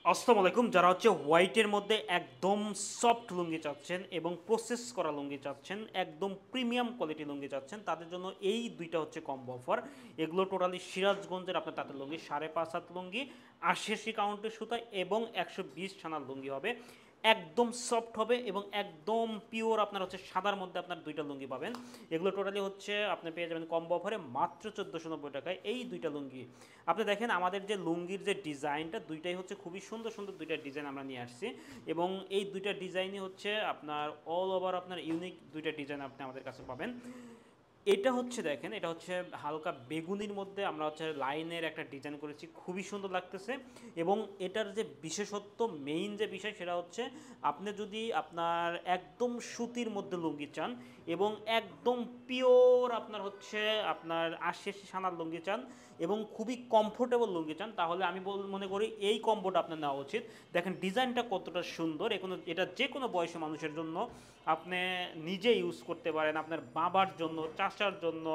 আসসালামু আলাইকুম। যারা হচ্ছে হোয়াইটের মধ্যে একদম সফট লুঙ্গি চাচ্ছেন এবং প্রসেস করা লুঙ্গি চাচ্ছেন, একদম প্রিমিয়াম কোয়ালিটি লুঙ্গি চাচ্ছেন, তাদের জন্য এই দুইটা হচ্ছে কম্বো অফার। এগুলো টোটালি সিরাজগঞ্জের আপনার তাঁতের লুঙ্গি, 5.5 হাত লুঙ্গি, 88 কাউন্টের সুতা এবং 120 ছানার লুঙ্গি হবে। একদম সফট হবে এবং একদম পিওর আপনার হচ্ছে সাদার মধ্যে আপনার দুইটা লুঙ্গি পাবেন। এগুলো টোটালি হচ্ছে আপনি পেয়ে যাবেন কম্বো অফারে মাত্র 1490 টাকায় এই দুইটা লুঙ্গি। আপনি দেখেন আমাদের যে লুঙ্গির যে ডিজাইনটা দুইটাই হচ্ছে খুবই সুন্দর সুন্দর দুইটা ডিজাইন আমরা নিয়ে আসছি, এবং এই দুইটা ডিজাইনই হচ্ছে আপনার অল ওভার আপনার ইউনিক দুইটা ডিজাইন আপনি আমাদের কাছে পাবেন। এটা হচ্ছে দেখেন, এটা হচ্ছে হালকা বেগুনির মধ্যে আমরা হচ্ছে লাইনের একটা ডিজাইন করেছি, খুবই সুন্দর লাগতেছে। এবং এটার যে বিশেষত্ব, মেইন যে বিষয় সেটা হচ্ছে আপনি যদি আপনার একদম সুতির মধ্যে লুঙ্গি চান এবং একদম পিওর আপনার হচ্ছে আপনার আশি সানার লুঙ্গি চান এবং খুবই কমফোর্টেবল লুঙ্গি চান, তাহলে আমি মনে করি এই কম্বোটা আপনার নেওয়া উচিত। দেখেন ডিজাইনটা কতটা সুন্দর, এটা যে কোনো বয়সী মানুষের জন্য আপনি নিজে ইউজ করতে পারেন, আপনার বাবার জন্য, চাচার জন্য,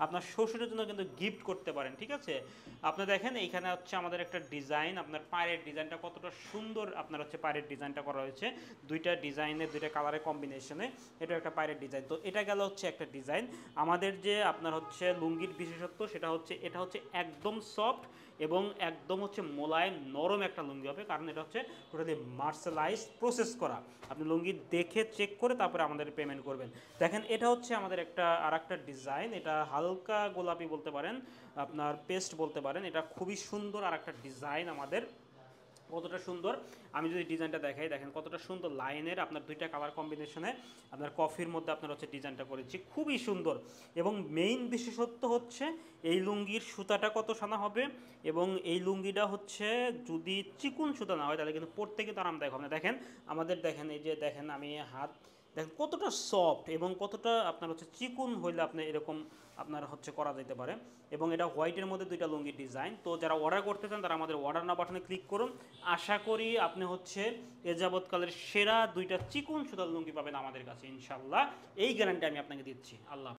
আপনার শ্বশুরের জন্য কিন্তু গিফট করতে পারেন। ঠিক আছে, আপনি দেখেন এইখানে হচ্ছে আমাদের একটা ডিজাইন, আপনার পায়ের ডিজাইনটা কতটা সুন্দর, আপনার হচ্ছে পায়ের ডিজাইনটা করা হয়েছে দুইটা ডিজাইনের দুইটা কালারের কম্বিনেশনে। এটা একটা পায়ের ডিজাইন, তো এটা গেল হচ্ছে একটা ডিজাইন। আমাদের যে আপনার হচ্ছে লুঙ্গির বিশেষত্ব সেটা হচ্ছে এটা হচ্ছে একদম সফট এবং একদম হচ্ছে মোলায়েম নরম একটা লুঙ্গি হবে, কারণ এটা হচ্ছে টোটালি মার্শালাইজ প্রসেস করা। আপনি লুঙ্গি দেখে চেক করে তারপরে আমাদের পেমেন্ট করবেন। দেখেন এটা হচ্ছে আমাদের আর একটা ডিজাইন, এটা হালকা গোলাপি বলতে পারেন, আপনার পেস্ট বলতে পারেন। এটা খুবই সুন্দর আর একটা ডিজাইন আমাদের, কতটা সুন্দর। আমি যদি ডিজাইনটা দেখাই, দেখেন কতটা সুন্দর লাইনের আপনার দুইটা কালার কম্বিনেশনে আপনার কফির মধ্যে আপনার হচ্ছে ডিজাইনটা করেছি, খুবই সুন্দর। এবং মেইন বিশেষত্ব হচ্ছে এই লুঙ্গির সুতাটা কত সানা হবে, এবং এই লুঙ্গিটা হচ্ছে যদি চিকুন সুতা না হয় তাহলে কিন্তু পরতে কিন্তু আরামদায়ক হবে না। দেখেন আমাদের, দেখেন এই যে দেখেন আমি হাত, দেখেন কতটা সফট এবং কতটা আপনার হচ্ছে চিকুন হইলে আপনি এরকম আপনার হচ্ছে করা যেতে পারে। এবং এটা হোয়াইটের মধ্যে দুইটা লুঙ্গির ডিজাইন। তো যারা অর্ডার করতে চান তারা আমাদের অর্ডার না বাটনে ক্লিক করুন। আশা করি আপনি হচ্ছে এ যাবৎকালের সেরা দুইটা চিকুন সুতার লুঙ্গি পাবেন আমাদের কাছে ইনশাল্লাহ, এই গ্যারান্টি আমি আপনাকে দিচ্ছি। আল্লাহ।